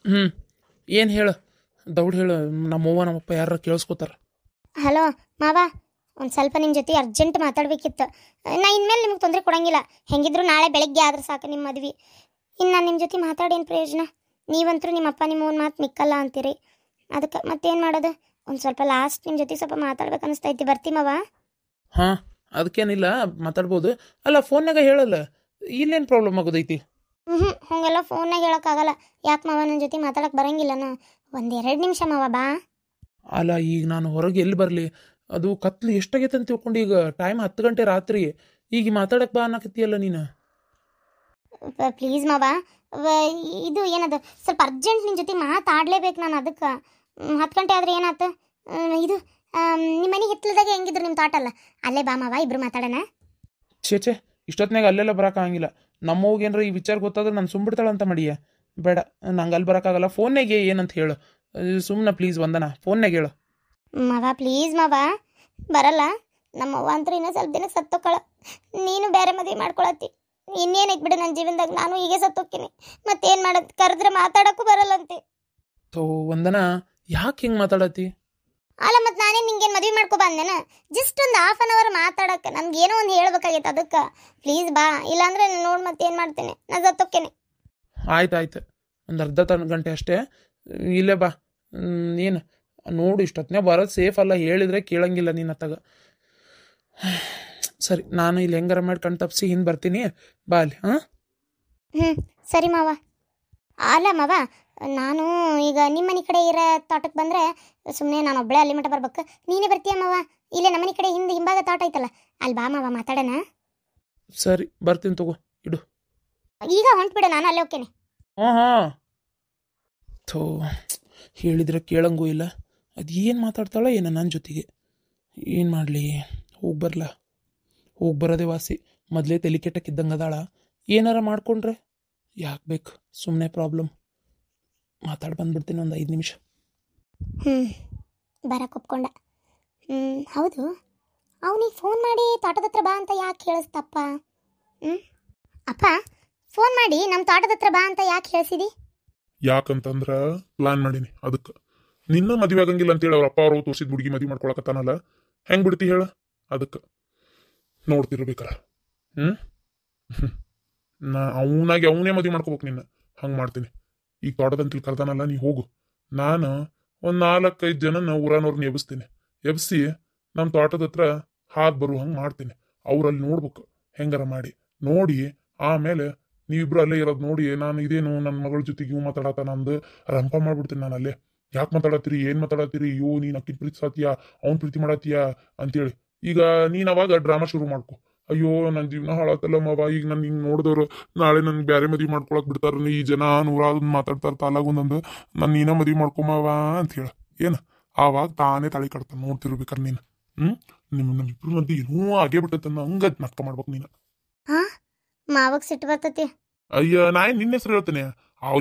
ಹ್ಞೂ ಏನು ಹೇಳು, ದೌಡ್ ಹೇಳು. ನಮ್ಮವ್ವ ನಮ್ಮಪ್ಪ ಯಾರ ಕೇಳಿಸ್ಕೋತಾರ. ಹಲೋ ಮಾವ, ಒಂದು ಸ್ವಲ್ಪ ನಿಮ್ಮ ಜೊತೆ ಅರ್ಜೆಂಟ್ ಮಾತಾಡ್ಬೇಕಿತ್ತು. ನಾ ಇನ್ಮೇಲೆ ನಿಮ್ಗೆ ತೊಂದರೆ ಕೊಡಂಗಿಲ್ಲ. ಹೆಂಗಿದ್ರು ನಾಳೆ ಬೆಳಗ್ಗೆ ಆದ್ರೆ ಸಾಕು ನಿಮ್ಮ ಮದ್ವೆ. ಇನ್ನು ನಾನು ನಿಮ್ಮ ಜೊತೆ ಮಾತಾಡಿ ಏನು ಪ್ರಯೋಜನ? ನೀವಂತರೂ ನಿಮ್ಮಪ್ಪ ನಿಮ್ಮವ್ನ ಮಾತು ಮಿಕ್ಕಲ್ಲ ಅಂತೀರಿ. ಅದಕ್ಕೆ ಮತ್ತೇನು ಮಾಡೋದು? ಒಂದು ಸ್ವಲ್ಪ ಲಾಸ್ಟ್ ನಿಮ್ಮ ಜೊತೆ ಸ್ವಲ್ಪ ಮಾತಾಡ್ಬೇಕು ಅನಿಸ್ತೈತಿ. ಬರ್ತಿ ಮಾವ? ಹಾಂ, ಅದಕ್ಕೇನಿಲ್ಲ, ಮಾತಾಡ್ಬೋದು. ಅಲ್ಲ, ಫೋನ್ನಾಗ ಹೇಳಲ್ಲ, ಇಲ್ಲೇನು ಪ್ರಾಬ್ಲಮ್ ಆಗೋದೈತಿ? ಹಂಗೆಲ್ಲ ಫೋನ್ನಾಗ ಹೇಳೋಕ್ಕಾಗಲ್ಲ. ಯಾಕೆ ಮಾವ, ನನ್ನ ಜೊತೆ ಮಾತಾಡಕ್ಕೆ ಬರಂಗಿಲ್ಲನ? ಒಂದೆರಡು ನಿಮಿಷ ಮಾವ ಬಾ. ಅಲ್ಲ, ಈಗ ನಾನು ಹೊರಗೆ ಎಲ್ಲಿ ಬರಲಿ? ಅದು ಕತ್ಲು ಎಷ್ಟಾಗೈತೆ ಅಂತ ತಿಳ್ಕೊಂಡು ಈಗ ಟೈಮ್ 10 ಗಂಟೆ ರಾತ್ರಿ. ಈಗ ಮಾತಾಡಕ್ಕೆ ಬಾ ಅನ್ನಕತ್ತೀಯಲ್ಲ ನೀನು. ಪ್ಲೀಸ್ ಮಾವ, ಇದು ಏನದು, ಸ್ವಲ್ಪ ಅರ್ಜೆಂಟ್ ನಿನ್ನ ಜೊತೆ ಮಾತಾಡಲೇಬೇಕು ನಾನು. ಅದಕ್ಕೆ 10 ಗಂಟೆ ಆದರೆ ಏನಾಯ್ತು? ಇದು ನಿಮ್ಮ ಮನೆ ಹಿತ್ತಲದಾಗ ಹೆಂಗಿದ್ರು ನಿಮ್ಮ ತೋಟಲ್ಲ, ಅಲ್ಲೇ ಬಾ ಮಾವ, ಇಬ್ರು ಮಾತಾಡೋಣ. ಛೇ, ಇಷ್ಟೊತ್ತಿನಾಗ ಅಲ್ಲೆಲ್ಲ ಬರೋಕ್ಕಾಗಿಲ್ಲ. ನಮ್ಮವ್ಗೆ ಏನಾರ ಈ ವಿಚಾರ ಗೊತ್ತಾದ್ರೆ ನಾನು ಸುಮ್ಬಿಡ್ತಾಳಂತ ಮಾಡಿಯ. ಬೇಡ, ನಂಗೆ ಅಲ್ಲಿ ಬರೋಕ್ಕಾಗಲ್ಲ. ಫೋನ್ನಾಗೆ ಏನಂತ ಹೇಳು ಸುಮ್ಮನೆ, ಪ್ಲೀಸ್ ವಂದನಾ, ಫೋನ್ನಾಗ ಹೇಳು. ಮಾವ ಪ್ಲೀಸ್ ಮಾವ, ಬರಲ್ಲ. ನಮ್ಮವ್ವ ಅಂತೂ ಇನ್ನೂ ಸ್ವಲ್ಪ ದಿನಕ್ಕೆ ಸತ್ತೋಕ್ಕಳ. ನೀನು ಬೇರೆ ಮದುವೆ ಮಾಡ್ಕೊಳತ್ತಿ. ಇನ್ನೇನೈತೆ ಬಿಡು ನನ್ನ ಜೀವನದಾಗ, ನಾನು ಹೀಗೆ ಸತ್ತೋಕ್ಕಿನಿ. ಮತ್ತೇನು ಮಾಡೋದು? ಕರೆದ್ರೆ ಮಾತಾಡೋಕ್ಕೂ ಬರಲ್ಲಂತೆ. ತೋ ವಂದನಾ, ಯಾಕೆ ಹಿಂಗೆ ಮಾತಾಡತ್ತಿ? ಅಲ್ಲ, ಮತ್ತು ನಾನೇ ನಿಂಗೇನು ಮದುವೆ ಮಾಡ್ಕೊ ಬಂದೇನ? ಜಸ್ಟ್ ಒಂದು ½ ಮಾತಾಡೋಕ್ಕೆ ನನಗೇನೋ ಒಂದು ಹೇಳ್ಬೇಕಾಗೈತೆ. ಅದಕ್ಕೆ ಪ್ಲೀಸ್ ಬಾ, ಇಲ್ಲಾಂದ್ರೆ ನೋಡಿ ಮತ್ತೇನು ಮಾಡ್ತೇನೆ, ನಾನು ಸತ್ತೋಕ್ಕೇನೆ. ಆಯ್ತು, ಒಂದು ಅರ್ಧ ಗಂಟೆ ಅಷ್ಟೇ, ಇಲ್ಲೇ ಬಾ. ಏನು ನೋಡು, ಇಷ್ಟೊತ್ತನೇ ಬರೋದು ಸೇಫ್ ಅಲ್ಲ, ಹೇಳಿದರೆ ಕೇಳಂಗಿಲ್ಲ ನೀನು ಅತ್ತಾಗ. ಸರಿ, ನಾನು ಇಲ್ಲಿ ಹೆಂಗಾರ ಮಾಡಿ ಕಣ್ ತಪ್ಪಿಸಿ ಹಿಂದೆ ಬರ್ತೀನಿ, ಬಾ ಅಲ್ಲಿ. ಹಾಂ, ಸರಿ ಮಾವ. ಅಲ್ಲ ಮಾವ, ನಾನು ಈಗ ನಿಮ್ಮ ಮನೆ ಕಡೆ ಇರೋ ತೋಟಕ್ಕೆ ಬಂದರೆ ಸುಮ್ಮನೆ ನಾನು ಒಬ್ಬಳೇ ಅಲ್ಲಿ ಮಟ್ಟ ಬರ್ಬೇಕು. ನೀನೇ ಬರ್ತೀಯ ಮಾವ? ಇಲ್ಲೇ ನಮ್ಮ ಮನೆ ಕಡೆ ಹಿಂಭಾಗ ತೋಟ ಐತಲ್ಲ, ಅಲ್ಲಿ ಬಾ ಮಾವ, ಮಾತಾಡೋಣ. ಸರಿ, ಬರ್ತೀನಿ ತಗೋ, ಇಡು. ಈಗ ಹೊಂಟ್ಬಿಡು, ನಾನು ಅಲ್ಲೇ ಹೋಗ್ತೇನೆ. ಹಾಂ ಥೋ, ಹೇಳಿದ್ರೆ ಕೇಳಂಗೂ ಇಲ್ಲ. ಅದು ಏನು ಮಾತಾಡ್ತಾಳೋ ಏನೋ ನನ್ನ ಜೊತೆಗೆ. ಏನು ಮಾಡಲಿ? ಹೋಗಿ ಬರೋದೇ ವಾಸಿ. ಮೊದಲೇ ತಲೆ ಕೆಟ್ಟಕ್ಕಿದ್ದಂಗೆ ಅದಾಳ. ಏನಾರ ಮಾಡಿಕೊಂಡ್ರೆ ಯಾಕೆ ಬೇಕು ಸುಮ್ಮನೆ ಪ್ರಾಬ್ಲಮ್? ಮಾತಾಡಿ ಬಂದ್ಬಿಡ್ತೀನಿ ಒಂದು 5 ನಿಮಿಷ. ಬರಕ್ಕೆ ಒಪ್ಕೊಂಡ. ಹೌದು, ಅವನಿಗೆ ಫೋನ್ ಮಾಡಿ ತೋಟದ ಹತ್ರ ಬಾ ಅಂತ ಯಾಕೆ ಹೇಳಿಸ್ತಪ್ಪ? ಅಪ್ಪ, ಫೋನ್ ಮಾಡಿ ನಮ್ಮ ತೋಟದ ಹತ್ರ ಬಾ ಅಂತ ಯಾಕೆ ಹೇಳಿಸಿದಿ? ಯಾಕಂತಂದ್ರ ಪ್ಲಾನ್ ಮಾಡೀನಿ. ಅದಕ್ಕೆ ನಿನ್ನ ಮದುವೆ ಆಗಂಗಿಲ್ಲ ಅಂತೇಳಿ ಅವ್ರ ಅಪ್ಪ ಅವರು ತೋರಿಸಿದ ಹುಡುಗಿ ಮದುವೆ ಮಾಡ್ಕೊಳಕತ್ತಾನಲ್ಲ, ಹೆಂಗ್ ಬಿಡ್ತಿ ಹೇಳ? ಅದಕ್ಕೆ ನೋಡ್ತಿರ್ಬೇಕಾರ. ನಾ ಅವನೇ ಮದುವೆ ಮಾಡ್ಕೋಬೇಕು ನಿನ್ನ. ಹಂಗೆ ಮಾಡ್ತೀನಿ. ಈಗ ತೋಟದಂತಲ್ಲಿ ಕರ್ದಾನಲ್ಲ, ನೀ ಹೋಗು. ನಾನು ಒಂದು 4-5 ಜನನ ಊರಾನವ್ರನ್ನ ಎಬ್ಬಿಸಿ ನಮ್ಮ ತೋಟದ ಹತ್ರ ಹಾದು ಬರು ಹಂಗೆ ಮಾಡ್ತೀನಿ. ಅವ್ರಲ್ಲಿ ನೋಡ್ಬೇಕು, ಹೆಂಗಾರ ಮಾಡಿ ನೋಡಿ. ಆಮೇಲೆ ನೀವಿಬ್ರು ಅಲ್ಲೇ ಇರೋದು ನೋಡಿ, ನಾನು ಇದೇನು ನನ್ನ ಮಗಳ ಜೊತೆಗೆ ಇವು ಮಾತಾಡತ್ತ ನಂದು ರಂಪ ಮಾಡ್ಬಿಡ್ತೀನಿ. ನಾನು ಅಲ್ಲೇ ಯಾಕೆ ಮಾತಾಡತ್ತೀರಿ, ಏನು ಮಾತಾಡತ್ತೀರಿ, ಅಯ್ಯೋ ನೀನು ಅಕ್ಕಿನ ಪ್ರೀತಿಸಾತೀಯಾ, ಅವ್ನು ಪ್ರೀತಿ ಮಾಡತ್ತೀಯಾ ಅಂತೇಳಿ. ಈಗ ನೀನು ಅವಾಗ ಡ್ರಾಮಾ ಶುರು ಮಾಡ್ಕೊ. ಅಯ್ಯೋ ನನ್ನ ಜೀವನ ಹಾಳಾತಲ್ಲ ಮಾವ, ಈಗ ನಾನು ಹಿಂಗೆ ನೋಡಿದವ್ರು ನಾಳೆ ನನ್ಗೆ ಬೇರೆ ಮದುವೆ ಮಾಡ್ಕೊಳಕ್ ಬಿಡ್ತಾರ, ಈ ಜನ 100 ಮಾತಾಡ್ತಾರೆ ತಾಲಾಗೊಂದೊಂದು, ನಾನು ನೀನ ಮದುವೆ ಮಾಡ್ಕೊಮಾವ ಅಂತ ಹೇಳ. ಏನು ಆವಾಗ ತಾನೇ ತಾಳಿ ಕಟ್ತಾನೆ, ನೋಡ್ತಿರ್ಬೇಕಾರೆ ನೀನು. ನಮ್ಮಿಬ್ರು ಮಂದಿ ಏನೂ ಆಗೇ ಬಿಟ್ಟತ್ತ, ಹಂಗ ನಕ್ಕ ಮಾಡ್ಬೇಕು ನೀನು. ಮಾವಾಗ ಸಿಟ್ಟು ಬರ್ತತಿ. ಅಯ್ಯ, ನಾ ನಿನ್ನ ಹೆಸರು ಹೇಳ್ತೇನೆ.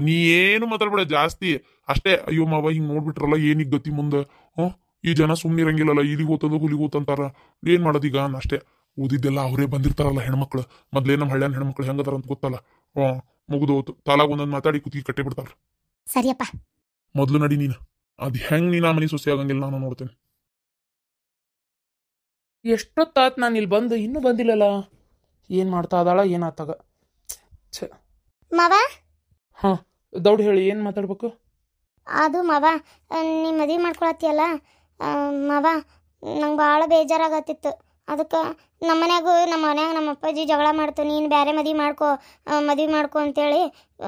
ನೀ ಏನು ಮಾತಾಡ್ಬೇಡ ಜಾಸ್ತಿ ಅಷ್ಟೇ. ಅಯ್ಯೋ ಮಾವ ಹಿಂಗ್ ನೋಡ್ಬಿಟ್ರಲ್ಲ, ಏನಿಗ್ ಗತಿ ಮುಂದೆ? ಈ ಜನ ಸುಮ್ಮನೆ ಇರಂಗಿಲ್ಲಲ್ಲ, ಇಲ್ಲಿಗೆ ಹೋತಂದು ಹುಲಿಗೆ ಹೋತಂತಾರ, ಏನ್ ಮಾಡೋದೀಗ ಅಷ್ಟೇ. ಓದಿದ್ದೆಲ್ಲ ಅವರೇ ಬಂದಿರ್ತಾರಲ್ಲ ಹೆಣ್ಮಕ್ಳು. ಮೊದ್ಲೇ ನಮ್ಮ ಹಳ್ಳಿಯನ್ ಹೆಣ್ಮಕ್ಳು ಹೆಂಗದಾರ ಅಂತ ಗೊತ್ತಲ್ಲ. ಮುಗಿದು ಹೋತು, ತಾಲಾಗ ಒಂದೊಂದು ಮಾತಾಡಿ ಕುತ್ತಿಗೆ ಕಟ್ಟೆ ಬಿಡ್ತಾರ. ಸರಿಯಪ್ಪ, ಮೊದ್ಲು ನಡಿ ನೀನು. ಅದ್ ಹೆಂಗ್ ನೀನು ಆ ಮನೆ ಸೊಸೆ ಆಗಂಗಿಲ್ಲ ನಾನು ನೋಡ್ತೇನೆ. ಎಷ್ಟೊತ್ತಾತ್ ನಾನು ಇಲ್ಲಿ ಬಂದು ಇನ್ನೂ ಬಂದಿಲ್ಲಲ್ಲ. ಏನು ಮಾಡ್ತಾ ಅದಾಳ ಏನಾತಾಗ? ಮಾವ. ಹಾಂ, ದೌಡ್ ಹೇಳಿ, ಏನು ಮಾತಾಡ್ಬೇಕು? ಅದು ಮಾವ, ನೀ ಮದುವೆ ಮಾಡ್ಕೊಳತ್ತಿಯಲ್ಲ ಮಾವ, ನಂಗೆ ಭಾಳ ಬೇಜಾರಾಗತ್ತಿತ್ತು. ಅದಕ್ಕೆ ನಮ್ಮ ಮನ್ಯಾಗ ನಮ್ಮ ಅಪ್ಪಾಜಿ ಜಗಳ ಮಾಡ್ತು, ನೀನು ಬೇರೆ ಮದುವೆ ಮಾಡ್ಕೊ ಅಂತೇಳಿ.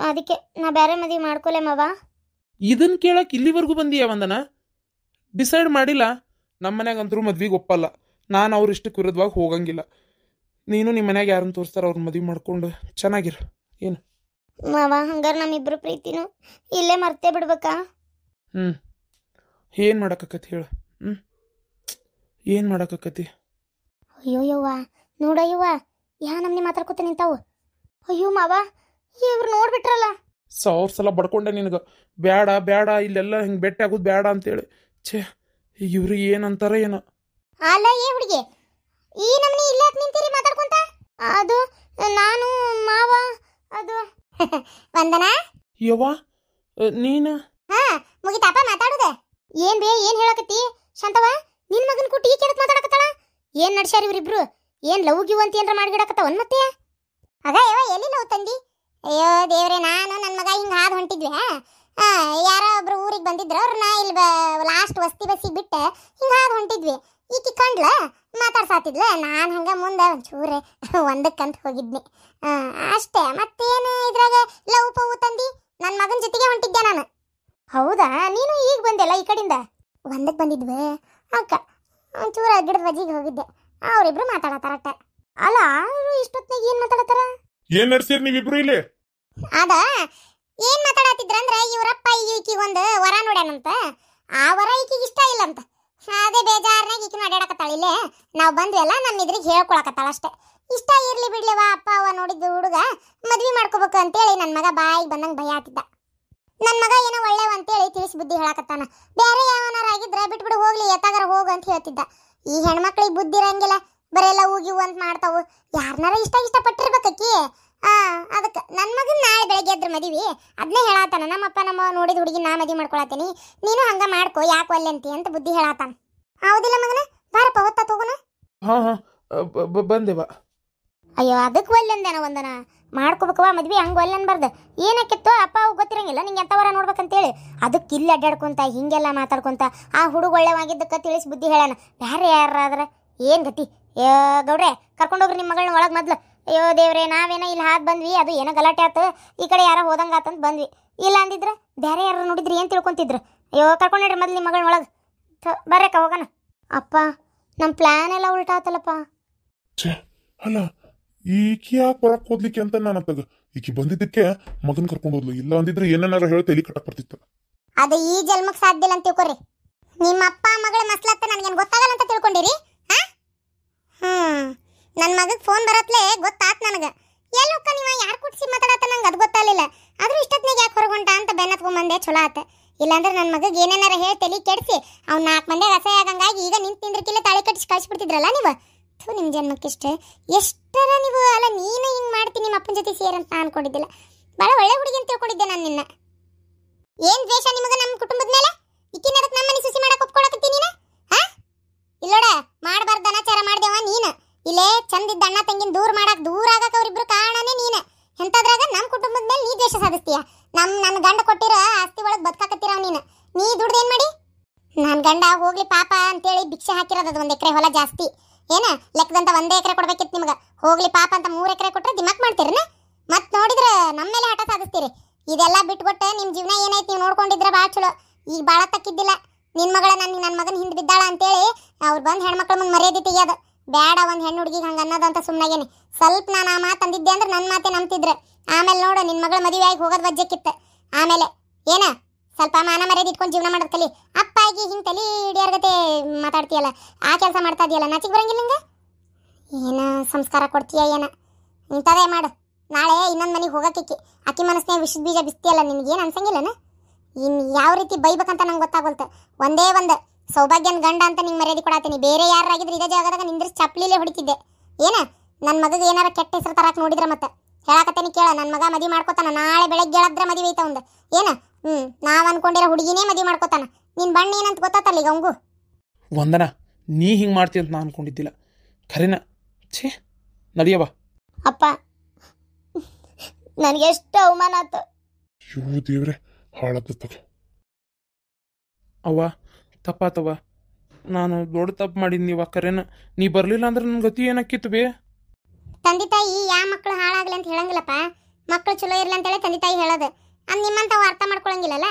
ಅದಕ್ಕೆ ನಾ ಬೇರೆ ಮದುವೆ ಮಾಡ್ಕೊಲೆ ಮಾವ. ಇದನ್ನು ಕೇಳಕ್ಕೆ ಇಲ್ಲಿವರೆಗೂ ಬಂದೀಯ ವಂದನ? ಡಿಸೈಡ್ ಮಾಡಿಲ್ಲ. ನಮ್ಮ ಮನ್ಯಾಗಂತರೂ ಮದ್ವೆಗೆ ಒಪ್ಪಲ್ಲ. ನಾನು ಅವ್ರ ಇಷ್ಟಕ್ಕೆ ವಿರುದ್ಧವಾಗಿ ಹೋಗಂಗಿಲ್ಲ. ನೀನು ನಿಮ್ಮ ಮನ್ಯಾಗ ಯಾರನ್ನು ತೋರಿಸ್ತಾರ ಅವ್ರನ್ನ ಮದುವೆ ಮಾಡ್ಕೊಂಡು ಚೆನ್ನಾಗಿರ. ಏನು ಮಾವ, ಹಂಗಾರೆ ನಮ್ಮಿಬ್ರು ಪ್ರೀತಿನೂ ಇಲ್ಲೇ ಮರ್ತೇ ಬಿಡ್ಬೇಕಾ? ಏನು ಮಾಡಕ್ಕತಿ ಹೇಳು? ಏನು ಮಾಡಕ್ಕತಿ? ಅಯ್ಯೋ ಯವ್ವ, ನೋಡಯ್ಯವ್ವ, ಯಾ ನಮ್ನಿ ಮಾತಾಡ್ಕೊತ ನಿಂತಾವು. ಅಯ್ಯೋ ಮಾವ, ಇವ್ರು ನೋಡ್ಬಿಟ್ರಲ್ಲ. 1000 ಸಲ ಬಡ್ಕೊಂಡೆ ನಿನಗೆ, ಬೇಡ ಇಲ್ಲೆಲ್ಲ ಹಿಂಗೆ ಬೆಟ್ಟ ಆಗೋದು ಬೇಡ ಅಂತೇಳಿ. ಇವ್ರು ಏನಂತಾರ ಏನೋ. ಅಲ್ಲ ಏ ಹುಡುಗಿ, ಈ ನಮ್ನಿ ಇಲ್ಲೇ ನಿಂತೀರಿ ಮಾತಾಡ್ಕೊಂತ? ಅದು ನಾನು ಮಾವ, ಅದು ವಂದನಾ. ಯವ್ವ, ನೀನು ಹಾ ಮುಗಿತಾಪ ಮಾತಾಡುದ ಏನ್ ಬೇ ಏನ್ ಹೇಳಕತ್ತಿ ಶಾಂತವ ನಿನ್ ಮಗನ್ ಕುಟ್ಟಿ ಈ ಕೇಳತ್ ಮಾತಾಡಕತ್ತಾಳ ಏನ್ ನಡ್ಸ್ಯಾರ ಇವ್ರಿಬ್ರು ಏನ್ ಲವ್ ಗಿವ್ ಅಂತ ಏನ್ರ ಮಾಡ್ಗಿಡಕತ್ತಾವನ್ ಮತ್ತೆ ಅದ ಯಾವ ಎಲ್ಲಿ ಲವ್ ತಂದಿ ಅಯ್ಯೋ ದೇವ್ರೆ ನಾನು ನನ್ನ ಮಗ ಹಿಂಗ ಹಾದ್ ಹೊಂಟಿದ್ವಿ ಯಾರೋ ಒಬ್ರು ಊರಿಗೆ ಬಂದಿದ್ರು ಅವ್ರನ್ನ ಇಲ್ಲಿ ಲಾಸ್ಟ್ ವಸ್ತಿ ಬಸ್ಸಿಗೆ ಬಿಟ್ಟು ಹಿಂಗ ಹಾದ್ ಹೊಂಟಿದ್ವಿ ಈಕಿ ಕಂಡ್ಲ ಮಾತಾಡ್ಸಾತಿದ್ಲ ನಾನು ಹಂಗ ಮುಂದೆ ಒಂಚೂರೆ ಒಂದಕ್ಕಂತ ಹೋಗಿದ್ನಿ ಅಷ್ಟೇ ಮತ್ತೇನು ಇದ್ರಾಗ ಲವ್ ಪವು ತಂದಿ ನನ್ನ ಮಗನ ಜೊತೆಗೆ ಹೊಂಟಿದ್ದೆ ನಾನು ಹೌದಾ ನೀನು ಈಗ ಬಂದೆಲ್ಲ ಈ ಕಡೆಯಿಂದ ಒಂದಕ್ಕೆ ಬಂದಿದ್ವಿ ಅಕ್ಕ ಒಂಚೂರು ಗಿಡದ ಬಜ್ಜಿಗೆ ಹೋಗಿದ್ದೆ ಅವರಿಬ್ರು ಮಾತಾಡತಾರಟ ಅಲ್ಲ ಅವರು ಇಷ್ಟೊತ್ತಿನಾಗ ಏನು ಮಾತಾಡತಾರ ಏನ್ ನಡ್ಸೀರಿ ನೀವಿಬ್ರು ಇಲ್ಲಿ ಅದ ಏನ್ ಮಾತಾಡತ್ತಿದ್ರ ಅಂದ್ರೆ ಇವರಪ್ಪ ಈಕಿಗೆ ಒಂದು ವರ ನೋಡ್ಯಾನಂತ ಆ ವರ ಈಕಿಗೆ ಇಷ್ಟ ಇಲ್ಲಂತ ಅದೇ ಬೇಜಾರ್ನಾಗ ಈಕಿನ ಅಡ್ಯಾಡಕತ್ತಾಳ ಇಲ್ಲೇ ನಾವು ಬಂದ್ವೆಲ್ಲ ನಮ್ಮ ಇದ್ರಿಗೆ ಹೇಳ್ಕೊಳಕತ್ತಾಳ ಅಷ್ಟೇ ಇಷ್ಟ ಇರ್ಲಿ ಬಿಡ್ಲಿವ ಅಪ್ಪ ಅವ ನೋಡಿದ್ದು ಹುಡುಗ ಮದ್ವಿ ಮಾಡ್ಕೋಬೇಕು ಅಂತೇಳಿ ನನ್ನ ಮಗ ಬಾಯಿಗೆ ಬಂದಂಗೆ ಭಯ ಆತಿದ್ದ ನನ್ನ ಮಗ ಏನೋ ಒಳ್ಳೆವ ಅಂತೇಳಿ ತಿಳಿಸಿ ಬುದ್ಧಿ ಹೇಳಕತ್ತಾನ ಬೇರೆ ಯಾವನಾರ ಆಗಿದ್ರೆ ಬಿಟ್ಬಿಡು ಹೋಗ್ಲಿ ಎತ್ತಾಗಾರ ಹೋಗು ಅಂತ ಹೇಳ್ತಿದ್ದ ಈ ಹೆಣ್ಮಕ್ಳಿಗೆ ಬುದ್ಧಿ ಇರಂಗಿಲ್ಲ ಬರೆಲ್ಲ ಹೋಗಿವು ಅಂತ ಮಾಡ್ತಾವು ಯಾರನಾರ ಇಷ್ಟಪಟ್ಟಿರ್ಬೇಕಿ ಅದಕ್ಕೆ ನನ್ನ ಮಗನ ನಾಳೆ ಬೆಳಗ್ಗೆ ಎದ್ರ ಮದುವೆ ಅದನ್ನೇ ಹೇಳತ್ತಾನ ನಮ್ಮಪ್ಪ ನಮ್ಮ ನೋಡಿದ ಹುಡುಗಿ ನಾ ಮದುವೆ ಮಾಡ್ಕೊಳತೀನಿ ನೀನು ಹಂಗ ಮಾಡ್ಕೋ ಯಾಕೆ ಒಲ್ಲೆಂತಿ ಅಂತ ಬುದ್ಧಿ ಹೇಳತ್ತಾನ ಹೌದಿಲ್ಲ ಮಗನ ಬಾರಪ್ಪ ಹೊತ್ತ ತಗೋಣ ಹಾ ಹಾ ಬಂದೆ ಬಾ ಅಯ್ಯೋ ಅದಕ್ಕೆ ಒಲ್ಲೆಂದೇನ ಒಂದನ ಮಾಡ್ಕೋಬೇಕವ ಮದ್ವೆ ಹಂಗೆ ಒಲ್ಲೆ ಅನ್ಬಾರ್ದು ಏನಕ್ಕಿತ್ತು ಅಪ್ಪ ಅವ್ ಗೊತ್ತಿರಂಗಿಲ್ಲ ನಿಂಗೆ ಎಂಥವರ ನೋಡ್ಬೇಕಂತೇಳಿ ಅದಕ್ಕೆ ಇಲ್ಲಿ ಅಡ್ಡಾಡ್ಕೊಂತ ಹಿಂಗೆಲ್ಲ ಮಾತಾಡ್ಕೊಂತ ಆ ಹುಡುಗ ಒಳ್ಳೆವಾಗಿದ್ದಕ್ಕೆ ತಿಳಿಸಿ ಬುದ್ಧಿ ಹೇಳೋಣ ಬೇರೆ ಯಾರಾದ್ರೆ ಏನು ಗತಿ ಗೌಡ್ರೆ ಕರ್ಕೊಂಡೋಗ್ರಿ ನಿಮ್ಮ ಮಗಳನ್ನ ಒಳಗೆ ಮೊದ್ಲು ಅಯ್ಯೋ ದೇವ್ರೆ ನಾವೇನೋ ಇಲ್ಲಿ ಹಾದ್ ಬಂದ್ವಿ ಅದು ಏನೋ ಗಲಾಟೆ ಆತು ಈ ಕಡೆ ಯಾರೋ ಹೋದಂಗೆ ಆತಂತ ಬಂದ್ವಿ ಇಲ್ಲ ಅಂದಿದ್ರೆ ಬೇರೆ ಯಾರು ನೋಡಿದ್ರಿ ಏನು ತಿಳ್ಕೊಂತಿದ್ರು ಅಯ್ಯೋ ಕರ್ಕೊಂಡ್ರಿ ಮೊದ್ಲು ನಿಮ್ಮ ಮಗಳನ್ನ ಒಳಗೆ ಬರ್ರಕ್ಕ ಹೋಗೋಣ ಅಪ್ಪ ನಮ್ಮ ಪ್ಲ್ಯಾನ್ ಎಲ್ಲ ಉಲ್ಟಾ ಆತಲ್ಲಪ್ಪ ಅಲ್ಲ ಈಕಿ ಯಾಕೆ ಹೊರಕ್ ಹೋದ್ಲಿಕ್ಕೆ ಅಂತ ನಾನು ಅತ್ತಾಗ ಈಕಿ ಬಂದಿದ್ದಕ್ಕೆ ಮಗನ್ ಕರ್ಕೊಂಡು ಹೋದ್ಲು ಇಲ್ಲ ಅಂದಿದ್ರೆ ಏನಾರ ಹೇಳಿ ತಲೆ ಕಟ್ಟಕ್ ಬರ್ತಿತ್ತು ಅದು ಈ ಜನ್ಮಕ್ಕೆ ಸಾಧ್ಯ ಇಲ್ಲ ಅಂತ ತಿಳ್ಕೊರಿ ನಿಮ್ಮ ಅಪ್ಪ ಮಗಳ ಮಸ್ಲತ್ತ ನನಗೇನು ಗೊತ್ತಾಗಲ್ಲ ಅಂತ ತಿಳ್ಕೊಂಡಿರಿ ನನ್ನ ಮಗಗೆ ಫೋನ್ ಬರತ್ಲೆ ಗೊತ್ತಾತ್ ನನಗೆ ಎಲ್ಲಿ ಹೋಗ್ಕ ನೀವು ಯಾರು ಕುಟ್ಸಿ ಮಾತಾಡತ್ತ ನಂಗೆ ಅದು ಗೊತ್ತಾಗಲಿಲ್ಲ ಆದ್ರೂ ಇಷ್ಟೊತ್ತಿನಾಗ ಯಾಕೆ ಹೊರಗೊಂಟ ಅಂತ ಬೆನ್ನತ್ಕೊಂಬಂದೆ ಚಲೋ ಆತ ಇಲ್ಲಾಂದ್ರೆ ನನ್ನ ಮಗಗೆ ಏನೇನಾರ ಹೇಳಿ ತಲೆ ಕೆಡಿಸಿ ಅವ್ನು 4 ಮಂದಿ ಅಸಹ್ಯ ಆಗಂಗಾಗಿ ಈಗ ನಿಂತು ನಿಂದ್ರಕಿಲ್ಲ ತಾಳಿ ಕಟ್ಟಿಸಿ ಕಳಿಸ್ಬಿಡ್ತಿದ್ರಲ್ಲ ನೀವು ಥೂ ನಿಮ್ಮ ಜನ್ಮಕ್ಕಿಷ್ಟೇ ಎಷ್ಟರ ನೀವು ಅಲ್ಲ ನೀನು ಹಿಂಗೆ ಮಾಡ್ತೀನಿ ನಿಮ್ಮ ಅಪ್ಪನ ಜೊತೆ ಸೇರಂತ ನಾನು ಅನ್ಕೊಂಡಿದ್ದಿಲ್ಲ ಭಾಳ ಒಳ್ಳೆ ಹುಡುಗಿ ಅಂತ ತಿಳ್ಕೊಂಡಿದ್ದೆ ನಾನು ನಿನ್ನ ಏನು ದ್ವೇಷ ನಿಮಗೆ ನಮ್ಮ ಕುಟುಂಬದ ಮೇಲೆ ಇಕ್ಕಿನ ಅದಕ್ಕೆ ನಮ್ಮ ಮನೆ ಸುಸಿ ಮಾಡಕ್ಕೆ ಒಪ್ಕೊಳಕತ್ತೀನಿ ನೀನು ಇಲ್ಲೋಡ ಮಾಡಬಾರ್ದು ಅನಾಚಾರ ಮಾಡ್ದೇವ ನೀನು ಇಲ್ಲೇ ಚಂದಿದ್ದ ಅಣ್ಣ ತಂಗಿನ ದೂರ ಆಗಕ್ಕೆ ಅವ್ರಿಬ್ರು ಕಾರಣನೇ ನೀನು ಎಂಥದ್ರಾಗ ನಮ್ಮ ಕುಟುಂಬದ ಮೇಲೆ ನೀ ದ್ವೇಷ ಸಾಧಿಸ್ತೀಯ ನನ್ನ ಗಂಡ ಕೊಟ್ಟಿರೋ ಆಸ್ತಿ ಒಳಗೆ ಬದುಕಾಕತ್ತೀರ ನೀ ದುಡ್ದು ಏನು ಮಾಡಿ ನನ್ನ ಗಂಡ ಹೋಗ್ಲಿ ಪಾಪ ಅಂತೇಳಿ ಭಿಕ್ಷೆ ಹಾಕಿರೋದು 1 ಎಕರೆ ಹೊಲ ಜಾಸ್ತಿ ಏನ ಲೆಕ್ಕದಂತ 1 ಎಕರೆ ಕೊಡ್ಬೇಕಿತ್ತು ನಿಮ್ಗೆ ಹೋಗ್ಲಿ ಪಾಪ ಅಂತ 3 ಎಕರೆ ಕೊಟ್ಟರೆ ದಿಮಾಕ್ ಮಾಡ್ತೀರನ ಮತ್ತೆ ನೋಡಿದ್ರೆ ನಮ್ಮ ಮೇಲೆ ಹಠ ಸಾಧಿಸ್ತೀರಿ ಇದೆಲ್ಲ ಬಿಟ್ಬಿಟ್ಟು ನಿಮ್ಮ ಜೀವನ ಏನೈತಿ ನೀವು ನೋಡ್ಕೊಂಡಿದ್ರೆ ಭಾಳ ಚಲೋ ಈಗ ಭಾಳ ತಕ್ಕಿದ್ದಿಲ್ಲ ನಿನ್ನ ಮಗಳ ನನ್ನ ಮಗನ ಹಿಂದೆ ಬಿದ್ದಾಳ ಅಂತೇಳಿ ಅವ್ರು ಬಂದು ಹೆಣ್ಮಕ್ಳ ಮುಂದೆ ಮರ್ಯಾದೆ ತೆಗಿಯೋದು ಬೇಡ ಒಂದು ಹೆಣ್ಣು ಹುಡುಗಿಗೆ ಹಂಗೆ ಅನ್ನೋದಂತ ಸುಮ್ಮನಾಗೇನಿ ಸ್ವಲ್ಪ ನಾನು ಆ ಮಾತು ಅಂದಿದ್ದೆ ಅಂದ್ರೆ ನನ್ನ ಮಾತೆ ನಂಬ್ತಿದ್ರೆ ಆಮೇಲೆ ನೋಡು ನಿನ್ನ ಮಗಳ ಮದುವೆ ಆಗಿ ಹೋಗೋದು ವಜ್ಜಕ್ಕಿತ್ತು ಆಮೇಲೆ ಏನ ಸ್ವಲ್ಪ ಮಾನ ಮರ್ಯಾದೆ ಇಟ್ಕೊಂಡು ಜೀವನ ಮಾಡೋದು ಕಲಿ ಅಪ್ಪ ಆಗಿ ಹಿಂಗೆ ತಲೆ ಹಿಡಿಯೋರ್ಗತೆ ಮಾತಾಡ್ತೀಯಲ್ಲ ಆ ಕೆಲಸ ಮಾಡ್ತಾ ಇದೆಯಲ್ಲ ನಾಚಿಗೆ ಬರಂಗಿಲ್ಲ ನಿಂಗೆ ಏನು ಸಂಸ್ಕಾರ ಕೊಡ್ತೀಯ ಏನ ಇಂಥದೇ ಮಾಡು ನಾಳೆ ಇನ್ನೊಂದು ಮನೆಗೆ ಹೋಗೋಕ್ಕಿಕ್ಕಿ ಅಕ್ಕಿ ಮನಸ್ಸಿನ ವಿಷದ ಬೀಜ ಬಿಸ್ತಿಯಲ್ಲ ನಿನಗೇನು ಅನ್ಸಂಗಿಲ್ಲನ ಇನ್ನು ಯಾವ ರೀತಿ ಬೈಬೇಕಂತ ನಂಗೆ ಗೊತ್ತಾಗೋಲ್ತು ಒಂದೇ ಒಂದು ಸೌಭಾಗ್ಯನ ಗಂಡ ಅಂತ ನಿಂಗೆ ಮರ್ಯಾದೆ ಕೊಡತ್ತೀನಿ ಬೇರೆ ಯಾರಾಗಿದ್ರೆ ಇದೇ ಜಾಗದಾಗ ನಿಂದ್ರಿಸಿ ಚಪ್ಪಲಿಲೇ ಹೊಡಿತಿದ್ದೆ ಏನ ನನ್ನ ಮಗಗೆ ಏನಾರ ಕೆಟ್ಟ ಹೆಸರು ತರಕ್ಕೆ ನೋಡಿದ್ರೆ ಮತ್ತೆ ಹೇಳಕತ್ತೇನಿ ಕೇಳ ನನ್ನ ಮಗ ಮದುವೆ ಮಾಡ್ಕೋತಾನ ನಾಳೆ ಬೆಳಗ್ಗೆ ಹೇಳದ್ರೆ ಮದುವೆ ಐತ ಒಂದು ಏನ ನಾವು ಅನ್ಕೊಂಡಿರೋ ಹುಡುಗಿನೇ ಮದುವೆ ಮಾಡ್ಕೋತಾನ ನಿನ್ನ ಬಣ್ಣ ಏನಂತ ಗೊತ್ತಾತಲ್ಲ ಈಗ ಅವಂಗೂ ವಂದನ ನೀ ಹಿಂಗೆ ಮಾಡ್ತೀಯ ಅಂತ ನಾನು ಅನ್ಕೊಂಡಿದ್ದಿಲ್ಲ ಖರೇನ ಛೇ ನಡಿಯವ ಅಪ್ಪ ನನಗೆ ಎಷ್ಟು ಅವಮಾನ ಆಯ್ತು ಇವು ದೇವ್ರೆ ಹಾಳಾಗ್ತದ ಅವ್ವ ತಪ್ಪಾತವ ನಾನು ದೊಡ್ಡ ತಪ್ಪು ಮಾಡಿದ್ನಿವ ಕರೇನ ನೀ ಬರಲಿಲ್ಲ ಅಂದ್ರೆ ನನ್ನ ಗತಿ ಏನಕ್ಕಿತ್ತು ಬೇ ತಂದೆ ತಾಯಿ ಯಾವ ಮಕ್ಕಳು ಹಾಳಾಗ್ಲಿ ಅಂತ ಹೇಳಂಗಿಲ್ಲಪ್ಪ ಮಕ್ಕಳು ಚಲೋ ಇರ್ಲಿ ಅಂತೇಳಿ ತಂದೆ ತಾಯಿ ಹೇಳೋದು ಅದು ನಿಮ್ಮಂತವು ಅರ್ಥ ಮಾಡ್ಕೊಳಂಗಿಲ್ಲಲ್ಲ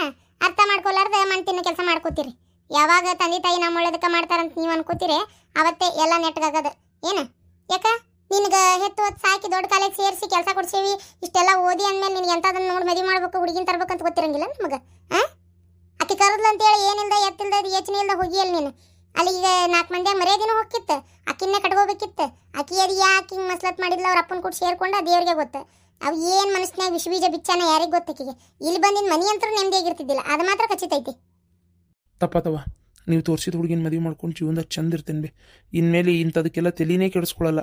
ಅರ್ಥ ಮಾಡ್ಕೊಲಾರ್ದ ಮಣ್ಣು ತಿನ್ನೋ ಕೆಲಸ ಮಾಡ್ಕೋತೀರಿ ಯಾವಾಗ ತಂದೆ ತಾಯಿ ನಮ್ಮ ಒಳ್ಳೇದಕ್ಕೆ ಮಾಡ್ತಾರಂತ ನೀವು ಅನ್ಕೋತೀರಿ ಅವತ್ತೇ ಎಲ್ಲ ನೆಟ್ಗಾಗದು ಏನು ಯಾಕ ನಿನಗೆ ಹೆತ್ತು ಹೊತ್ತು ಸಾಕಿ ದೊಡ್ಡ ಕಾಲೇಜ್ ಸೇರಿಸಿ ಕೆಲಸ ಕೊಡ್ಸೇವಿ ಇಷ್ಟೆಲ್ಲ ಓದಿ ಅಂದಮೇಲೆ ನಿನಗೆ ಎಂಥದನ್ನು ನೋಡಿ ಮದುವೆ ಮಾಡ್ಬೇಕು ಹುಡುಗಿನ ತರ್ಬೇಕಂತ ಗೊತ್ತಿರಂಗಿಲ್ಲ ನಮಗೆ ಆಕೆ ಕರೆದ್ಲು ಅಂತೇಳಿ ಏನಿಲ್ದ ಎತ್ತಿಲ್ದ ಯೋಚನೆ ಇಲ್ದ ಹೋಗಿಯಲ್ಲ ನೀನು ಅಲ್ಲಿ ಈಗ 4 ಮಂದಿಯಾಗ ಮರ್ಯಾದಿನೂ ಹೋಗಿತ್ತು ಅಕ್ಕಿನ್ನೇ ಕಟ್ಕೋಬೇಕಿತ್ತು ಅಕ್ಕಿ ಅದು ಯಾಕೆ ಹಿಂಗೆ ಮಸ್ಲತ್ ಮಾಡಿದ್ಲ ಅವ್ರ ಅಪ್ಪನ ಕೂಡ ಸೇರ್ಕೊಂಡು ದೇವ್ರಿಗೆ ಗೊತ್ತು ಅವು ಏನು ಮನಸ್ಸಿನಾಗ ವಿಷ ಬೀಜ ಬಿಚ್ಚಾನ ಯಾರಿಗೆ ಗೊತ್ತಕ್ಕಿಗೆ ಇಲ್ಲಿ ಬಂದಿನ ಮನೆ ಅಂತೂ ನೆಮ್ಮದಿಯಾಗಿರ್ತಿದ್ದಿಲ್ಲ ಅದು ಮಾತ್ರ ಖಚಿತೈತಿ ತಪ್ಪಾತವ ನೀವು ತೋರಿಸಿದ ಹುಡುಗಿನ ಮದುವೆ ಮಾಡ್ಕೊಂಡು ಜೀವನದಾಗ ಚಂದ ಇರ್ತೇನೆ ಬೇ ಇನ್ಮೇಲೆ ಇಂಥದಕ್ಕೆಲ್ಲ ತಲೆನೇ ಕೆಡಿಸ್ಕೊಳ್ಳಲ್ಲ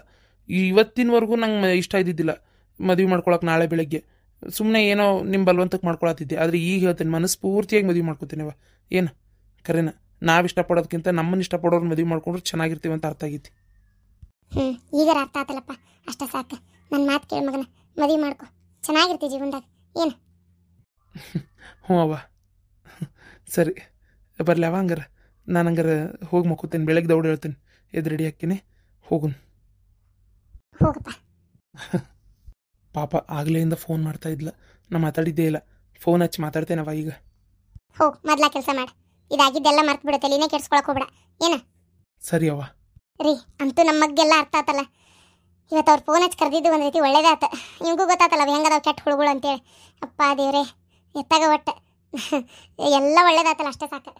ಇವತ್ತಿನವರೆಗೂ ನಂಗೆ ಇಷ್ಟ ಇದ್ದಿದ್ದಿಲ್ಲ ಮದುವೆ ಮಾಡ್ಕೊಳಕ್ಕೆ ನಾಳೆ ಬೆಳಗ್ಗೆ ಸುಮ್ಮನೆ ಏನೋ ನಿಮ್ಮ ಬಲವಂತಕ್ಕೆ ಮಾಡ್ಕೊಳತ್ತಿದ್ದೆ. ಆದರೆ ಈಗ ಹೇಳ್ತೇನೆ, ಮನಸ್ಫೂರ್ತಿಯಾಗಿ ಮದುವೆ ಮಾಡ್ಕೊತೀನಿವ. ಏನು ಕರೆನ ನಾವು ಇಷ್ಟಪಡೋದಕ್ಕಿಂತ ನಮ್ಮನ್ನು ಇಷ್ಟಪಡೋರು ಮದುವೆ ಮಾಡ್ಕೊಂಡ್ರೆ ಚೆನ್ನಾಗಿರ್ತೀವಿ ಅಂತ ಅರ್ಥ ಆಗೈತಿ. ಈಗ ಅರ್ಥ ಆತಲ್ಲಪ್ಪ, ಅಷ್ಟ ಸಾಕು. ನನ್ನ ಮಾತು ಕೇಳಿ ಮಗನ, ಮದುವೆ ಮಾಡ್ಕೊ, ಚೆನ್ನಾಗಿರ್ತಿ ಜೀವನದಾಗ. ಏನು ಹ್ಞೂ ಅವ್ವ, ಸರಿ ಬರಲಿ ಅವ. ಹಂಗಾರ ನಾನು ಹಂಗಾರ ಹೋಗಿ ಮಕ್ಕೋತೇನೆ, ಬೆಳಗ್ಗೆ ದೌಡ್ ಹೇಳ್ತೇನೆ, ಎದ್ದು ರೆಡಿ ಹಾಕ್ತೀನಿ, ಹೋಗುನ್. ಹೋಗಪ್ಪ. ಪಾಪ ಆಗ್ಲೆಯಿಂದ ಫೋನ್ ಮಾಡ್ತಾ ಇದ್ಲ, ನಾ ಮಾತಾಡಿದ್ದೇ ಇಲ್ಲ. ಫೋನ್ ಹಚ್ಚಿ ಮಾತಾಡ್ತೇನವ ಈಗ. ಹೋಗ್ ಮೊದ್ಲ ಕೆಲಸ ಮಾಡ, ಇದಾಗಿದ್ದೆಲ್ಲ ಮರ್ತು ಬಿಡು, ತಲೆನೇ ಕೆಡ್ಸ್ಕೊಳಕ್ ಹೋಗ್ಬೇಡ. ಏನ ಸರಿ ಅವ್ವ. ರೀ, ಅಂತೂ ನಮ್ಮ ಮಗ್ಗೆಲ್ಲ ಅರ್ಥ ಆತಲ್ಲ. ಇವತ್ತು ಅವ್ರು ಫೋನ್ ಹಚ್ಚಿ ಕರೆದಿದ್ದು ಒಂದು ರೀತಿ ಒಳ್ಳೇದೇ ಆತ. ನಿಮಗೂ ಗೊತ್ತಾತಲ್ಲ ಅವು ಹೆಂಗದಾವ ಕೆಟ್ಟ ಹುಳುಗಳು ಅಂತೇಳಿ. ಅಪ್ಪ ದೇವ್ರೆ, ಎತ್ತಾಗ ಒಟ್ಟೆ ಎಲ್ಲ ಒಳ್ಳೇದಾತಲ್ಲ, ಅಷ್ಟೇ ಸಾಕು.